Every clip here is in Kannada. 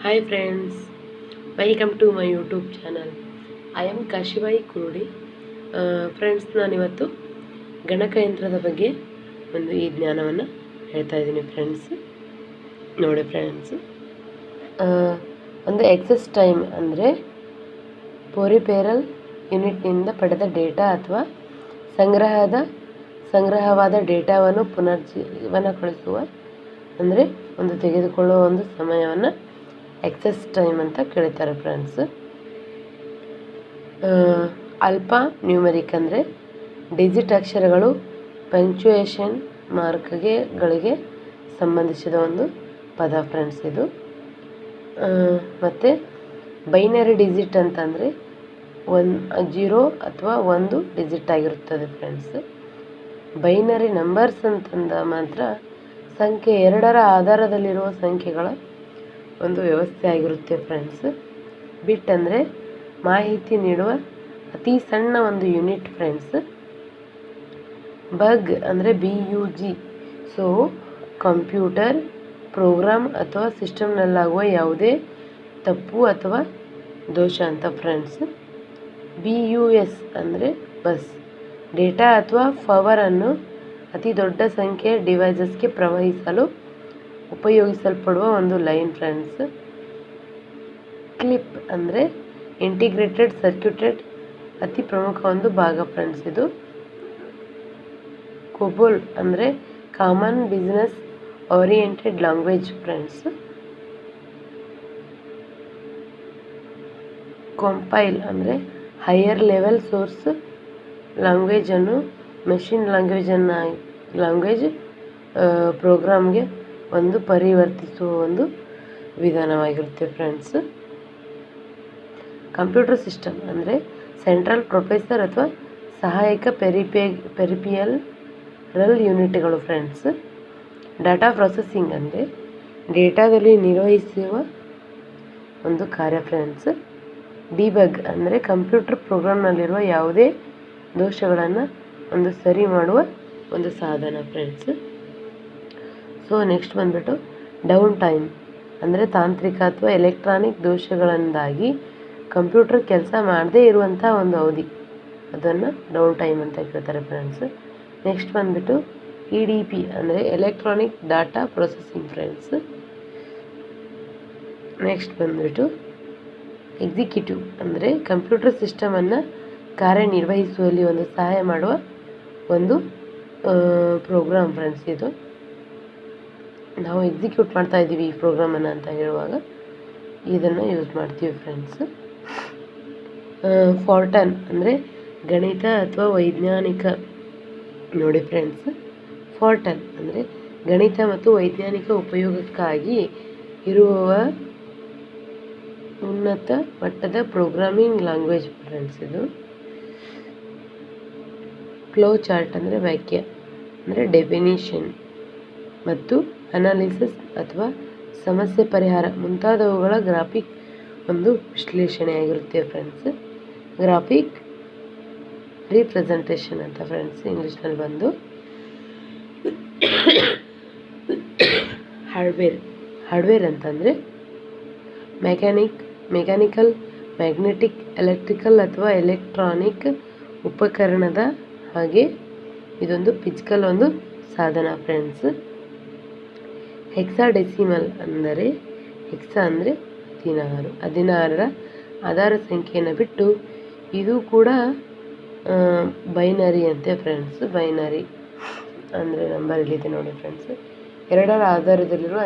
Hi friends, welcome to my YouTube channel. I am Kashibai Kurudi. Friends, ನಾನಿವತ್ತು ಗಣಕಯಂತ್ರದ ಬಗ್ಗೆ ಒಂದು ಈ ಜ್ಞಾನವನ್ನು ಹೇಳ್ತಾ ಇದ್ದೀನಿ ಫ್ರೆಂಡ್ಸ್. ನೋಡಿ ಫ್ರೆಂಡ್ಸ್, ಒಂದು ಎಕ್ಸಸ್ ಟೈಮ್ ಅಂದರೆ ಪೊರಿಪೆರಲ್ ಯೂನಿಟ್ನಿಂದ ಪಡೆದ ಡೇಟಾ ಅಥವಾ ಸಂಗ್ರಹವಾದ ಡೇಟಾವನ್ನು ಪುನರ್ಜೀವನಗೊಳಿಸುವ ಅಂದರೆ ಒಂದು ತೆಗೆದುಕೊಳ್ಳುವ ಒಂದು ಸಮಯವನ್ನು ಎಕ್ಸಸ್ ಟೈಮ್ ಅಂತ ಕರೀತಾರೆ ಫ್ರೆಂಡ್ಸ್. ಅಲ್ಫಾ ನ್ಯೂಮರಿಕ್ ಅಂದರೆ ಡಿಜಿಟ್ ಅಕ್ಷರಗಳು ಪಂಕ್ಚುಯೇಷನ್ ಮಾರ್ಕ್ಗಳಿಗೆ ಸಂಬಂಧಿಸಿದ ಒಂದು ಪದ ಫ್ರೆಂಡ್ಸ್ ಇದು. ಮತ್ತು ಬೈನರಿ ಡಿಜಿಟ್ ಅಂತಂದರೆ 0 ಅಥವಾ 1 ಡಿಜಿಟ್ ಆಗಿರುತ್ತದೆ ಫ್ರೆಂಡ್ಸ್. ಬೈನರಿ ನಂಬರ್ಸ್ ಅಂತಂದ ಮಾತ್ರ ಸಂಖ್ಯೆ 2ರ ಆಧಾರದಲ್ಲಿರುವ ಸಂಖ್ಯೆಗಳ ಒಂದು ವ್ಯವಸ್ಥೆ ಆಗಿರುತ್ತೆ ಫ್ರೆಂಡ್ಸ್. ಬಿಟ್ ಅಂದರೆ ಮಾಹಿತಿ ನೀಡುವ ಅತಿ ಸಣ್ಣ ಒಂದು ಯೂನಿಟ್ ಫ್ರೆಂಡ್ಸ್. ಬಗ್ ಅಂದರೆ BUG, ಸೊ ಕಂಪ್ಯೂಟರ್ ಪ್ರೋಗ್ರಾಮ್ ಅಥವಾ ಸಿಸ್ಟಮ್ನಲ್ಲಾಗುವ ಯಾವುದೇ ತಪ್ಪು ಅಥವಾ ದೋಷ ಅಂತ ಫ್ರೆಂಡ್ಸ್. BUS ಅಂದರೆ ಬಸ್, ಡೇಟಾ ಅಥವಾ ಪವರನ್ನು ಅತಿ ದೊಡ್ಡ ಸಂಖ್ಯೆಯ ಡಿವೈಸಸ್ಗೆ ಪ್ರವಹಿಸಲು ಉಪಯೋಗಿಸಲ್ಪಡುವ ಒಂದು ಲೈನ್ ಫ್ರೆಂಡ್ಸ್. ಕ್ಲಿಪ್ ಅಂದರೆ ಇಂಟಿಗ್ರೇಟೆಡ್ ಸರ್ಕ್ಯೂಟೆಡ್ ಅತಿ ಪ್ರಮುಖ ಒಂದು ಭಾಗ ಫ್ರೆಂಡ್ಸ್ ಇದು. ಕೊಬೋಲ್ ಅಂದರೆ common business oriented language friends. Compile ಅಂದರೆ ಹೈಯರ್ ಲೆವೆಲ್ ಸೋರ್ಸ್ ಲ್ಯಾಂಗ್ವೇಜನ್ನು ಮೆಷಿನ್ ಲ್ಯಾಂಗ್ವೇಜ್ ಪ್ರೋಗ್ರಾಮ್ಗೆ ಒಂದು ಪರಿವರ್ತಿಸುವ ಒಂದು ವಿಧಾನವಾಗಿರುತ್ತೆ ಫ್ರೆಂಡ್ಸ್. ಕಂಪ್ಯೂಟರ್ ಸಿಸ್ಟಮ್ ಅಂದರೆ ಸೆಂಟ್ರಲ್ ಪ್ರೊಸೆಸರ್ ಅಥವಾ ಸಹಾಯಕ ಪೆರಿಫಿಯರಲ್ ಯೂನಿಟ್ಗಳು ಫ್ರೆಂಡ್ಸ್. ಡಾಟಾ ಪ್ರೊಸೆಸಿಂಗ್ ಅಂದರೆ ಡೇಟಾದಲ್ಲಿ ನಿರ್ವಹಿಸುವ ಒಂದು ಕಾರ್ಯ ಫ್ರೆಂಡ್ಸ್. ಡಿಬಗ್ ಅಂದರೆ ಕಂಪ್ಯೂಟರ್ ಪ್ರೋಗ್ರಾಮ್ನಲ್ಲಿರುವ ಯಾವುದೇ ದೋಷಗಳನ್ನು ಒಂದು ಸರಿ ಮಾಡುವ ಒಂದು ಸಾಧನ ಫ್ರೆಂಡ್ಸ್. ಸೊ ನೆಕ್ಸ್ಟ್ ಬಂದ್ಬಿಟ್ಟು ಡೌನ್ ಟೈಮ್ ಅಂದರೆ ತಾಂತ್ರಿಕ ಅಥವಾ ಎಲೆಕ್ಟ್ರಾನಿಕ್ ದೋಷಗಳಿಂದಾಗಿ ಕಂಪ್ಯೂಟರ್ ಕೆಲಸ ಮಾಡದೇ ಇರುವಂಥ ಒಂದು ಅವಧಿ, ಅದನ್ನು ಡೌನ್ ಟೈಮ್ ಅಂತ ಹೇಳ್ತಾರೆ ಫ್ರೆಂಡ್ಸ್. ನೆಕ್ಸ್ಟ್ ಬಂದ್ಬಿಟ್ಟು EDP ಅಂದರೆ electronic data processing friends. Next ಬಂದ್ಬಿಟ್ಟು ಎಕ್ಸಿಕ್ಯೂಟಿವ್ ಅಂದರೆ ಕಂಪ್ಯೂಟರ್ ಸಿಸ್ಟಮನ್ನು ಕಾರ್ಯನಿರ್ವಹಿಸುವಲ್ಲಿ ಒಂದು ಸಹಾಯ ಮಾಡುವ ಒಂದು ಪ್ರೋಗ್ರಾಮ್ ಫ್ರೆಂಡ್ಸ್ ಇದು. ನಾವು ಎಕ್ಸಿಕ್ಯೂಟ್ ಮಾಡ್ತಾ ಇದ್ದೀವಿ ಈ ಪ್ರೋಗ್ರಾಮನ್ನು ಅಂತ ಹೇಳುವಾಗ ಇದನ್ನು ಯೂಸ್ ಮಾಡ್ತೀವಿ ಫ್ರೆಂಡ್ಸ್. ಫಾರ್ಟನ್ ಅಂದರೆ ಗಣಿತ ಅಥವಾ ವೈಜ್ಞಾನಿಕ. ನೋಡಿ ಫ್ರೆಂಡ್ಸ್, ಫಾರ್ಟನ್ ಅಂದರೆ ಗಣಿತ ಮತ್ತು ವೈಜ್ಞಾನಿಕ ಉಪಯೋಗಕ್ಕಾಗಿ ಇರುವ ಉನ್ನತ ಮಟ್ಟದ ಪ್ರೋಗ್ರಾಮಿಂಗ್ ಲ್ಯಾಂಗ್ವೇಜ್ ಫ್ರೆಂಡ್ಸ್ ಇದು. ಫ್ಲೋ ಚಾರ್ಟ್ ಅಂದರೆ ವಾಕ್ಯ ಅಂದರೆ ಡೆಫಿನಿಷನ್ ಮತ್ತು ಅನಾಲಿಸಿಸ್ ಅಥವಾ ಸಮಸ್ಯೆ ಪರಿಹಾರ ಮುಂತಾದವುಗಳ ಗ್ರಾಫಿಕ್ ಒಂದು ವಿಶ್ಲೇಷಣೆಯಾಗಿರುತ್ತೆ ಫ್ರೆಂಡ್ಸ್. ಗ್ರಾಫಿಕ್ ರೀಪ್ರೆಸೆಂಟೇಷನ್ ಅಂತ ಫ್ರೆಂಡ್ಸ್ ಇಂಗ್ಲೀಷ್ನಲ್ಲಿ ಬಂದು. ಹಾರ್ಡ್ವೇರ್ ಅಂತಂದರೆ ಮೆಕ್ಯಾನಿಕಲ್, ಮ್ಯಾಗ್ನೆಟಿಕ್, ಎಲೆಕ್ಟ್ರಿಕಲ್ ಅಥವಾ ಎಲೆಕ್ಟ್ರಾನಿಕ್ ಉಪಕರಣದ ಹಾಗೆ ಇದೊಂದು ಫಿಸಿಕಲ್ ಒಂದು ಸಾಧನ ಫ್ರೆಂಡ್ಸ್. ಹೆಕ್ಸಾಡೆಸಿಮಲ್ ಅಂದರೆ ಹೆಕ್ಸಾ ಅಂದರೆ 16ರ ಆಧಾರ ಸಂಖ್ಯೆಯನ್ನು ಬಿಟ್ಟು ಇದು ಕೂಡ ಬೈನರಿ ಅಂತೆ ಫ್ರೆಂಡ್ಸ್. ಬೈನರಿ ಅಂದರೆ ನಂಬರ್ ಇಲ್ಲಿದೆ ನೋಡಿ ಫ್ರೆಂಡ್ಸ್, 2ರ ಆಧಾರದಲ್ಲಿರುವ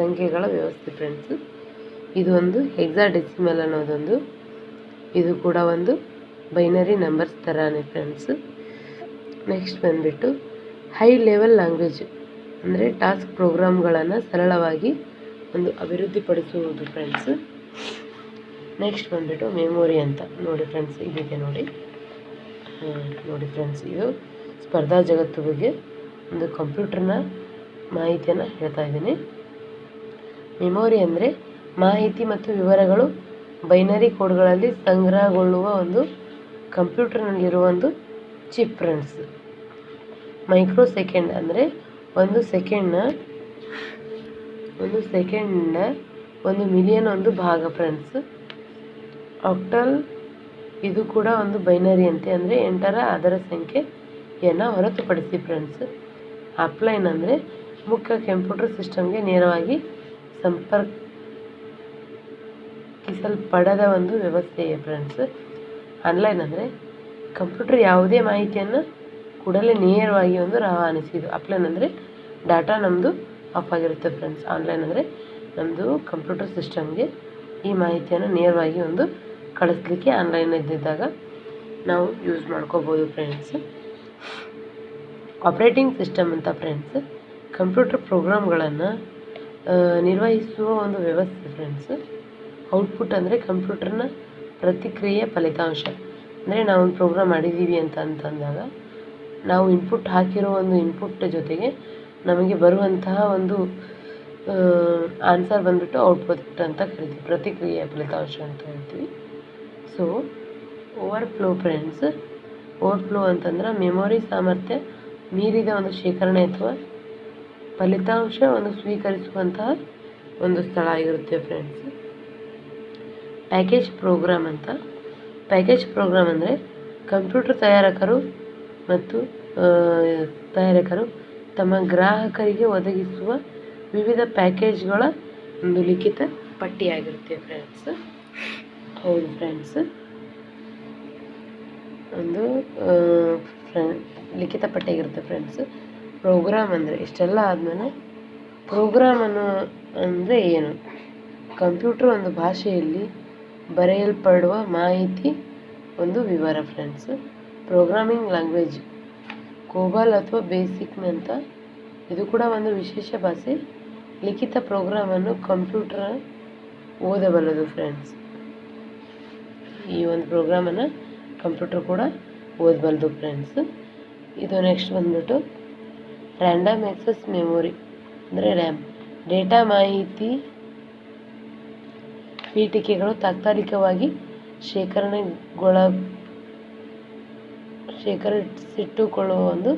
ಸಂಖ್ಯೆಗಳ ವ್ಯವಸ್ಥೆ ಫ್ರೆಂಡ್ಸ್. ಇದು ಒಂದು ಹೆಕ್ಸಾಡೆಸಿಮಲ್ ಅನ್ನೋದೊಂದು, ಇದು ಕೂಡ ಒಂದು ಬೈನರಿ ನಂಬರ್ಸ್ ಥರನೇ ಫ್ರೆಂಡ್ಸ್. ನೆಕ್ಸ್ಟ್ ಬಂದುಬಿಟ್ಟು ಹೈ ಲೆವೆಲ್ ಲ್ಯಾಂಗ್ವೇಜ್ ಅಂದರೆ ಟಾಸ್ಕ್ ಪ್ರೋಗ್ರಾಮ್ಗಳನ್ನು ಸರಳವಾಗಿ ಒಂದು ಅಭಿವೃದ್ಧಿಪಡಿಸುವುದು ಫ್ರೆಂಡ್ಸ್. ನೆಕ್ಸ್ಟ್ ಬಂದುಬಿಟ್ಟು ಮೆಮೊರಿ ಅಂತ. ನೋಡಿ ಫ್ರೆಂಡ್ಸ್, ಇಲ್ಲಿದೆ ನೋಡಿ ಫ್ರೆಂಡ್ಸ್, ಇದು ಸ್ಪರ್ಧಾ ಜಗತ್ತು ಬಗ್ಗೆ ಒಂದು ಕಂಪ್ಯೂಟರ್ನ ಮಾಹಿತಿಯನ್ನು ಹೇಳ್ತಾ ಇದ್ದೀನಿ. ಮೆಮೊರಿ ಅಂದರೆ ಮಾಹಿತಿ ಮತ್ತು ವಿವರಗಳು ಬೈನರಿ ಕೋಡ್ಗಳಲ್ಲಿ ಸಂಗ್ರಹಗೊಳ್ಳುವ ಒಂದು ಕಂಪ್ಯೂಟರ್ನಲ್ಲಿರುವ ಒಂದು ಚಿಪ್ ಫ್ರೆಂಡ್ಸ್. ಮೈಕ್ರೋ ಸೆಕೆಂಡ್ ಅಂದರೆ ಒಂದು ಸೆಕೆಂಡ್ನ 1 ಮಿಲಿಯನ್ ಒಂದು ಭಾಗ ಫ್ರೆಂಡ್ಸ್. ಆಕ್ಟಲ್ ಇದು ಕೂಡ ಒಂದು ಬೈನರಿ ಅಂತೆ, ಅಂದರೆ 8ರ ಅದರ ಸಂಖ್ಯೆಯನ್ನು ಹೊರತುಪಡಿಸಿ ಫ್ರೆಂಡ್ಸ್. ಅಪ್ಲೈನ್ ಅಂದರೆ ಮುಖ್ಯ ಕಂಪ್ಯೂಟರ್ ಸಿಸ್ಟಮ್ಗೆ ನೇರವಾಗಿ ಸಂಪರ್ಕಿಸಲ್ಪಡದ ಒಂದು ವ್ಯವಸ್ಥೆಯೇ ಫ್ರೆಂಡ್ಸ್. ಆನ್ಲೈನ್ ಅಂದರೆ ಕಂಪ್ಯೂಟರ್ ಯಾವುದೇ ಮಾಹಿತಿಯನ್ನು ಕೂಡಲೇ ನೇರವಾಗಿ ಒಂದು ರವಾನಿಸಿದ್ದು. ಅಪ್ಲೈನ್ ಅಂದರೆ ಡಾಟಾ ನಮ್ಮದು ಆಫ್ ಆಗಿರುತ್ತೆ ಫ್ರೆಂಡ್ಸ್. ಆನ್ಲೈನ್ ಅಂದರೆ ನಮ್ಮದು ಕಂಪ್ಯೂಟರ್ ಸಿಸ್ಟಮ್ಗೆ ಈ ಮಾಹಿತಿಯನ್ನು ನೇರವಾಗಿ ಒಂದು ಕಳಿಸ್ಲಿಕ್ಕೆ ಆನ್ಲೈನ್ ಇದ್ದಿದ್ದಾಗ ನಾವು ಯೂಸ್ ಮಾಡ್ಕೋಬೋದು ಫ್ರೆಂಡ್ಸ್. ಆಪ್ರೇಟಿಂಗ್ ಸಿಸ್ಟಮ್ ಅಂತ ಫ್ರೆಂಡ್ಸ್ ಕಂಪ್ಯೂಟರ್ ಪ್ರೋಗ್ರಾಮ್ಗಳನ್ನು ನಿರ್ವಹಿಸುವ ಒಂದು ವ್ಯವಸ್ಥೆ ಫ್ರೆಂಡ್ಸ್. ಔಟ್ಪುಟ್ ಅಂದರೆ ಕಂಪ್ಯೂಟರ್ನ ಪ್ರತಿಕ್ರಿಯೆ ಫಲಿತಾಂಶ. ಅಂದರೆ ನಾವು ಒಂದು ಪ್ರೋಗ್ರಾಮ್ ಮಾಡಿದ್ದೀವಿ ಅಂತಂದಾಗ ನಾವು ಇನ್ಪುಟ್ ಹಾಕಿರೋ ಒಂದು ಇನ್ಪುಟ್ ಜೊತೆಗೆ ನಮಗೆ ಬರುವಂತಹ ಒಂದು ಆನ್ಸರ್ ಬಂದುಬಿಟ್ಟು ಔಟ್ಪುಟ್ ಅಂತ ಕರಿತೀವಿ, ಪ್ರತಿಕ್ರಿಯೆಯ ಫಲಿತಾಂಶ ಅಂತ ಹೇಳ್ತೀವಿ. So overflow friends. ಓವರ್ಫ್ಲೋ ಅಂತಂದ್ರೆ ಮೆಮೊರಿ ಸಾಮರ್ಥ್ಯ ಮೀರಿದ ಒಂದು ಶೇಖರಣೆ ಅಥವಾ ಫಲಿತಾಂಶ ಒಂದು ಸ್ವೀಕರಿಸುವಂತಹ ಒಂದು ಸ್ಥಳ ಆಗಿರುತ್ತೆ ಫ್ರೆಂಡ್ಸ್. ಪ್ಯಾಕೇಜ್ ಪ್ರೋಗ್ರಾಮ್ ಅಂತ. ಪ್ಯಾಕೇಜ್ ಪ್ರೋಗ್ರಾಮ್ ಅಂದರೆ ಕಂಪ್ಯೂಟರ್ ತಯಾರಕರು ತಮ್ಮ ಗ್ರಾಹಕರಿಗೆ ಒದಗಿಸುವ ವಿವಿಧ ಪ್ಯಾಕೇಜ್ಗಳ ಒಂದು ಲಿಖಿತ ಪಟ್ಟಿಯಾಗಿರುತ್ತೆ ಫ್ರೆಂಡ್ಸ್. ಹೌದು ಫ್ರೆಂಡ್ಸ್, ಒಂದು ಲಿಖಿತ ಪಟ್ಟಿಯಾಗಿರುತ್ತೆ ಫ್ರೆಂಡ್ಸ್. ಪ್ರೋಗ್ರಾಮ್ ಅಂದರೆ ಇಷ್ಟೆಲ್ಲ ಆದಮೇಲೆ ಪ್ರೋಗ್ರಾಮ್ ಅಂದರೆ ಏನು? ಕಂಪ್ಯೂಟರ್ ಒಂದು ಭಾಷೆಯಲ್ಲಿ ಬರೆಯಲ್ಪಡುವ ಮಾಹಿತಿ ಒಂದು ವಿವರ ಫ್ರೆಂಡ್ಸ್. ಪ್ರೋಗ್ರಾಮಿಂಗ್ ಲ್ಯಾಂಗ್ವೇಜ್ ಕೋಬಾಲ್ ಅಥವಾ ಬೇಸಿಕ್ನಂತ ಇದು ಕೂಡ ಒಂದು ವಿಶೇಷ ಭಾಷೆ. ಲಿಖಿತ ಪ್ರೋಗ್ರಾಮನ್ನು ಕಂಪ್ಯೂಟರ್ ಓದಬಲ್ಲದು ಫ್ರೆಂಡ್ಸ್. ಈ ಒಂದು ಪ್ರೋಗ್ರಾಮನ್ನು ಕಂಪ್ಯೂಟರ್ ಕೂಡ ಓದಬಲ್ಲದು ಫ್ರೆಂಡ್ಸ್. ಇದು ನೆಕ್ಸ್ಟ್ ಬಂದ್ಬಿಟ್ಟು ರ್ಯಾಂಡಮ್ ಆಕ್ಸೆಸ್ ಮೆಮೊರಿ ಅಂದರೆ ರ್ಯಾಮ್. ಡೇಟಾ ಮಾಹಿತಿ ಪೀಠಿಕೆಗಳು ತಾತ್ಕಾಲಿಕವಾಗಿ ಶೇಖರಿಸಿಟ್ಟುಕೊಳ್ಳುವ ಒಂದು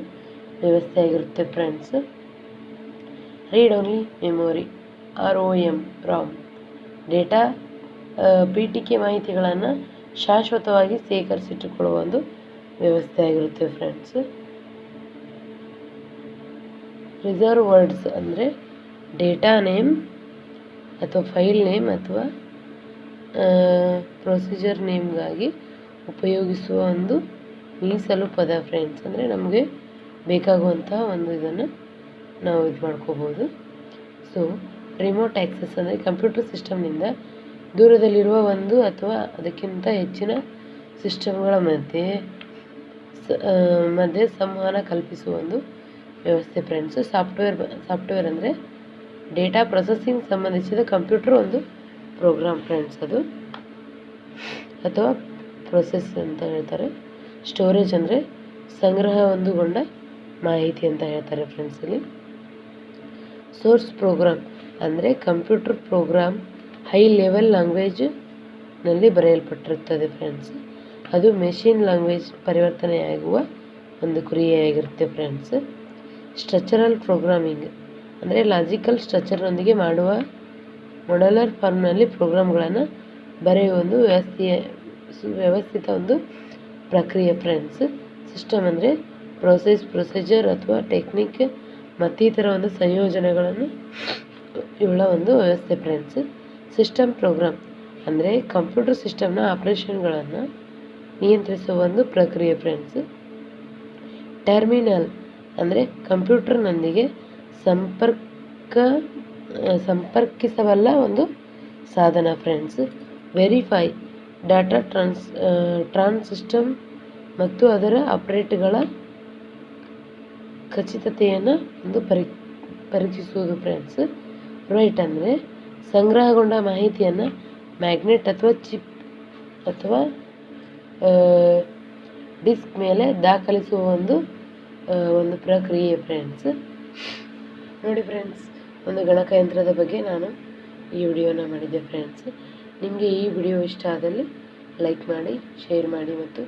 ವ್ಯವಸ್ಥೆ ಆಗಿರುತ್ತೆ friends. Read only memory ROM. Data ಪೀಠಿಕೆ ಮಾಹಿತಿಗಳನ್ನು ಶಾಶ್ವತವಾಗಿ ಶೇಖರಿಸಿಟ್ಟುಕೊಳ್ಳುವ ಒಂದು ವ್ಯವಸ್ಥೆ ಆಗಿರುತ್ತೆ ಫ್ರೆಂಡ್ಸ್. ರಿಸರ್ವ್ ವರ್ಡ್ಸ್ ಅಂದರೆ ಡೇಟಾ ನೇಮ್ ಅಥವಾ ಫೈಲ್ ನೇಮ್ ಅಥವಾ ಪ್ರೊಸೀಜರ್ ನೇಮ್ಗಾಗಿ ಉಪಯೋಗಿಸುವ ಒಂದು ಮೀಸಲು ಪದ ಫ್ರೆಂಡ್ಸ್. ಅಂದರೆ ನಮಗೆ ಬೇಕಾಗುವಂತಹ ಒಂದು ಇದನ್ನು ನಾವು ಇದು ಮಾಡ್ಕೋಬೋದು. ಸೊ ರಿಮೋಟ್ ಆ್ಯಕ್ಸೆಸ್ ಅಂದರೆ ಕಂಪ್ಯೂಟರ್ ಸಿಸ್ಟಮ್ನಿಂದ ದೂರದಲ್ಲಿರುವ ಒಂದು ಅಥವಾ ಅದಕ್ಕಿಂತ ಹೆಚ್ಚಿನ ಸಿಸ್ಟಮ್ಗಳ ಮಧ್ಯೆ ಸಂವಹನ ಕಲ್ಪಿಸುವ ಒಂದು ವ್ಯವಸ್ಥೆ ಫ್ರೆಂಡ್ಸು. ಸಾಫ್ಟ್ವೇರ್ ಅಂದರೆ ಡೇಟಾ ಪ್ರೊಸೆಸಿಂಗ್ ಸಂಬಂಧಿಸಿದ ಕಂಪ್ಯೂಟರ್ ಒಂದು ಪ್ರೋಗ್ರಾಮ್ ಫ್ರೆಂಡ್ಸ್ ಅದು, ಅಥವಾ ಪ್ರೊಸೆಸ್ ಅಂತ ಹೇಳ್ತಾರೆ. ಸ್ಟೋರೇಜ್ ಅಂದರೆ ಸಂಗ್ರಹ ಒಂದುಗೊಂಡ ಮಾಹಿತಿ ಅಂತ ಹೇಳ್ತಾರೆ ಫ್ರೆಂಡ್ಸ್ ಇಲ್ಲಿ. ಸೋರ್ಸ್ ಪ್ರೋಗ್ರಾಮ್ ಅಂದರೆ ಕಂಪ್ಯೂಟರ್ ಪ್ರೋಗ್ರಾಮ್ ಹೈ ಲೆವೆಲ್ ಲ್ಯಾಂಗ್ವೇಜ್ನಲ್ಲಿ ಬರೆಯಲ್ಪಟ್ಟಿರುತ್ತದೆ ಫ್ರೆಂಡ್ಸ್. ಅದು ಮೆಷಿನ್ ಲ್ಯಾಂಗ್ವೇಜ್ ಪರಿವರ್ತನೆಯಾಗುವ ಒಂದು ಕ್ರಿಯೆಯಾಗಿರುತ್ತೆ ಫ್ರೆಂಡ್ಸ್. ಸ್ಟ್ರಕ್ಚರಲ್ ಪ್ರೋಗ್ರಾಮಿಂಗ್ ಅಂದರೆ ಲಾಜಿಕಲ್ ಸ್ಟ್ರಕ್ಚರ್ನೊಂದಿಗೆ ಮಾಡುವ ಮೊಡಲರ್ ಫಾರ್ಮ್ನಲ್ಲಿ ಪ್ರೋಗ್ರಾಮ್ಗಳನ್ನು ಬರೆಯುವ ಒಂದು ವ್ಯವಸ್ಥಿತ ಒಂದು ಪ್ರಕ್ರಿಯೆ ಫ್ರೆಂಡ್ಸ್. ಸಿಸ್ಟಮ್ ಅಂದರೆ ಪ್ರೊಸೀಜರ್ ಅಥವಾ ಟೆಕ್ನಿಕ್ ಮತ್ತಿತರ ಒಂದು ಸಂಯೋಜನೆಗಳನ್ನು ಇವುಗಳ ಒಂದು ವ್ಯವಸ್ಥೆ ಫ್ರೆಂಡ್ಸ್. ಸಿಸ್ಟಮ್ ಪ್ರೋಗ್ರಾಮ್ ಅಂದರೆ ಕಂಪ್ಯೂಟರ್ ಸಿಸ್ಟಮ್ನ ಆಪರೇಷನ್ಗಳನ್ನು ನಿಯಂತ್ರಿಸುವ ಒಂದು ಪ್ರಕ್ರಿಯೆ ಫ್ರೆಂಡ್ಸ್. ಟರ್ಮಿನಲ್ ಅಂದರೆ ಕಂಪ್ಯೂಟರ್ನೊಂದಿಗೆ ಸಂಪರ್ಕಿಸಬಲ್ಲ ಒಂದು ಸಾಧನ ಫ್ರೆಂಡ್ಸ್. ವೆರಿಫೈ ಡಾಟಾ ಟ್ರಾನ್ಸಿಸ್ಟಮ್ ಮತ್ತು ಅದರ ಆಪರೇಟ್ಗಳ ಖಚಿತತೆಯನ್ನು ಒಂದು ಪರೀಕ್ಷಿಸುವುದು ಫ್ರೆಂಡ್ಸ್. ರೈಟ್ ಅಂದರೆ ಸಂಗ್ರಹಗೊಂಡ ಮಾಹಿತಿಯನ್ನು ಮ್ಯಾಗ್ನೆಟ್ ಅಥವಾ ಚಿಪ್ ಅಥವಾ ಡಿಸ್ಕ್ ಮೇಲೆ ದಾಖಲಿಸುವ ಒಂದು ಪ್ರಕ್ರಿಯೆ ಫ್ರೆಂಡ್ಸ್. ನೋಡಿ ಫ್ರೆಂಡ್ಸ್, ಒಂದು ಗಣಕಯಂತ್ರದ ಬಗ್ಗೆ ನಾನು ಈ ವಿಡಿಯೋನ ಮಾಡಿದ್ದೆ ಫ್ರೆಂಡ್ಸ್. ನಿಮಗೆ ಈ ವಿಡಿಯೋ ಇಷ್ಟ ಆದಲ್ಲಿ ಲೈಕ್ ಮಾಡಿ, ಶೇರ್ ಮಾಡಿ ಮತ್ತು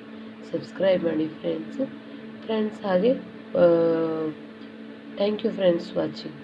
ಸಬ್ಸ್ಕ್ರೈಬ್ ಮಾಡಿ ಫ್ರೆಂಡ್ಸ್. ಹಾಗೆ ಥ್ಯಾಂಕ್ ಯು ಫ್ರೆಂಡ್ಸ್ ವಾಚಿಂಗ್.